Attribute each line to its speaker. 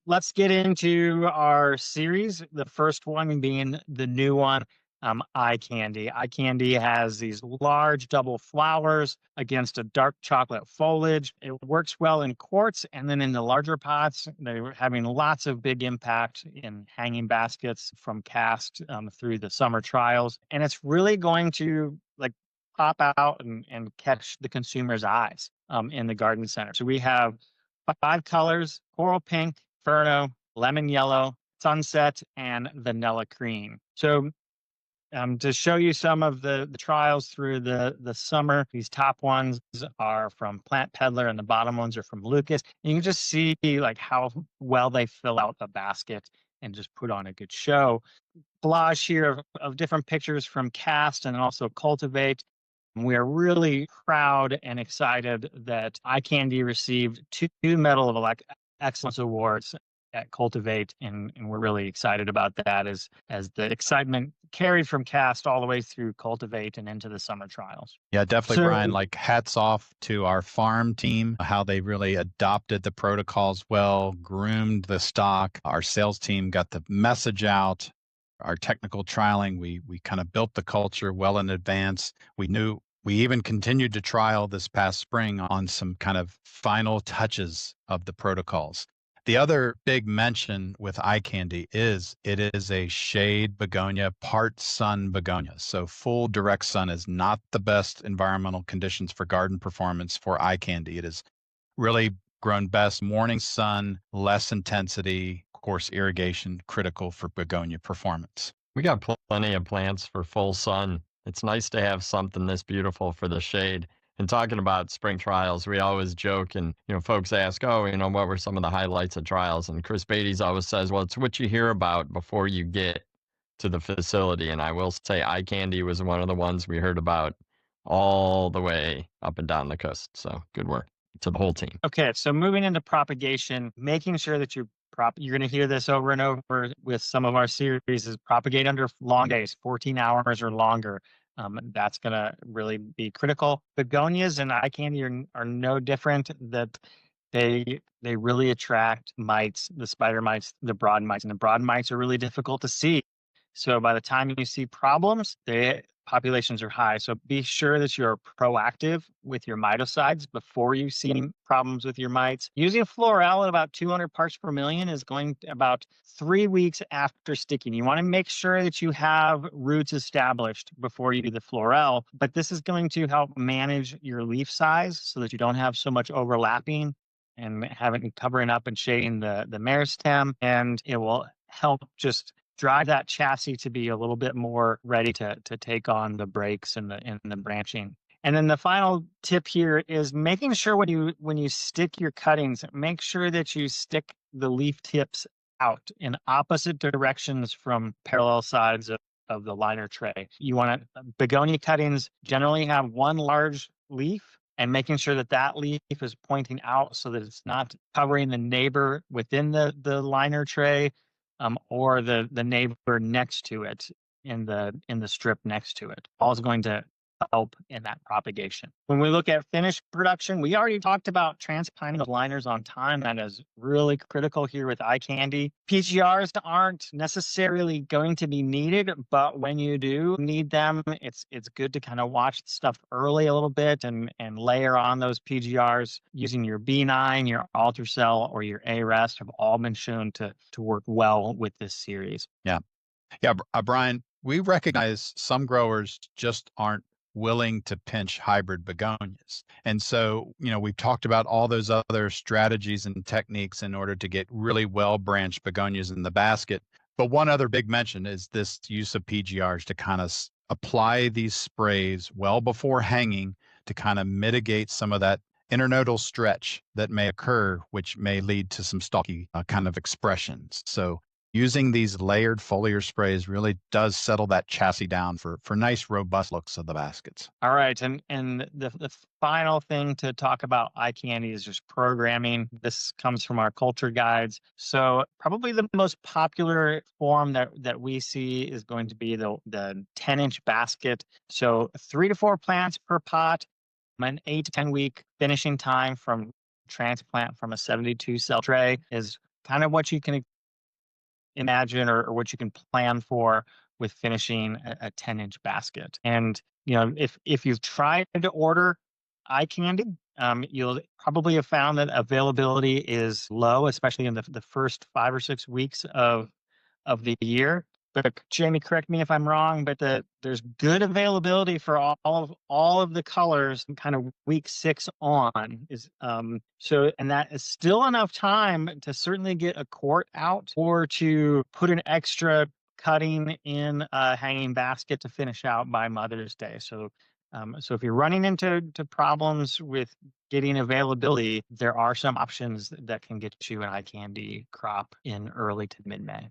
Speaker 1: let's get into our series. The first one being the new one, iCandy. iCandy has these large double flowers against a dark chocolate foliage. It works well in quartz, and then in the larger pots, they're having lots of big impact in hanging baskets from cast through the summer trials. And it's really going to like pop out and catch the consumer's eyes in the garden center. So we have five colors: coral pink, Inferno, lemon yellow, sunset, and vanilla cream. So to show you some of the trials through the summer, these top ones are from Plant Peddler and the bottom ones are from Lucas. And you can just see like how well they fill out the basket and just put on a good show. Collage here of different pictures from Cast and also Cultivate. We are really proud and excited that iCandy received two Medal of Excellence awards at Cultivate, and we're really excited about that as the excitement carried from Cast all the way through Cultivate and into the summer trials.
Speaker 2: Yeah, definitely,
Speaker 1: So,
Speaker 2: Brian. Like, hats off to our farm team, how they really adopted the protocols well, groomed the stock. Our sales team got the message out. Our technical trialing, we kind of built the culture well in advance. We even continued to trial this past spring on some kind of final touches of the protocols. The other big mention with iCandy is it is a shade begonia, part sun begonia. So full direct sun is not the best environmental conditions for garden performance for iCandy. It is really grown best morning sun, less intensity, of course, irrigation, critical for begonia performance.
Speaker 3: We got plenty of plants for full sun. It's nice to have something this beautiful for the shade. And talking about spring trials, we always joke and, folks ask, oh, what were some of the highlights of trials? And Chris Beatty's always says, well, it's what you hear about before you get to the facility. And I will say iCandy was one of the ones we heard about all the way up and down the coast. So good work to the whole team.
Speaker 1: Okay, so moving into propagation, making sure that you're going to hear this over and over with some of our series is propagate under long days, 14 hours or longer. That's going to really be critical. Begonias and iCandy are no different. That they really attract mites, the spider mites, the broad mites, and the broad mites are really difficult to see. So by the time you see problems, the populations are high. So be sure that you're proactive with your miticides before you see problems with your mites. Using Florel at about 200 parts per million is going about 3 weeks after sticking. You want to make sure that you have roots established before you do the Florel, but this is going to help manage your leaf size so that you don't have so much overlapping and having covering up and shading the meristem, and it will help just drive that chassis to be a little bit more ready to take on the breaks and the branching. And then the final tip here is making sure when you stick your cuttings, make sure that you stick the leaf tips out in opposite directions from parallel sides of the liner tray. You want begonia cuttings generally have one large leaf, and making sure that leaf is pointing out so that it's not covering the neighbor within the liner tray, or the neighbor next to it in the strip next to it. All is going to help in that propagation. When we look at finished production, we already talked about transplanting the liners on time. That is really critical here with iCandy. PGRs aren't necessarily going to be needed, but when you do need them, it's good to kind of watch stuff early a little bit and layer on those PGRs using your B9, your Ultracell, or your A-Rest have all been shown to work well with this series.
Speaker 2: Yeah. Brian, we recognize some growers just aren't willing to pinch hybrid begonias. And so, we've talked about all those other strategies and techniques in order to get really well branched begonias in the basket. But one other big mention is this use of PGRs to kind of apply these sprays well before hanging to kind of mitigate some of that internodal stretch that may occur, which may lead to some stalky kind of expressions. So using these layered foliar sprays really does settle that chassis down for nice, robust looks of the baskets.
Speaker 1: All right. And the final thing to talk about iCandy is just programming. This comes from our culture guides. So probably the most popular form that we see is going to be the 10-inch basket. So 3 to 4 plants per pot, an 8 to 10 week finishing time from transplant from a 72 cell tray is kind of what you can imagine or what you can plan for with finishing a 10-inch basket. And if you've tried to order iCandy, you'll probably have found that availability is low, especially in the first 5 or 6 weeks of the year. But Jamie, correct me if I'm wrong, but there's good availability for all of the colors and kind of week 6 on is so, and that is still enough time to certainly get a quart out or to put an extra cutting in a hanging basket to finish out by Mother's Day. So if you're running into problems with getting availability, there are some options that can get you an iCandy crop in early to mid-May.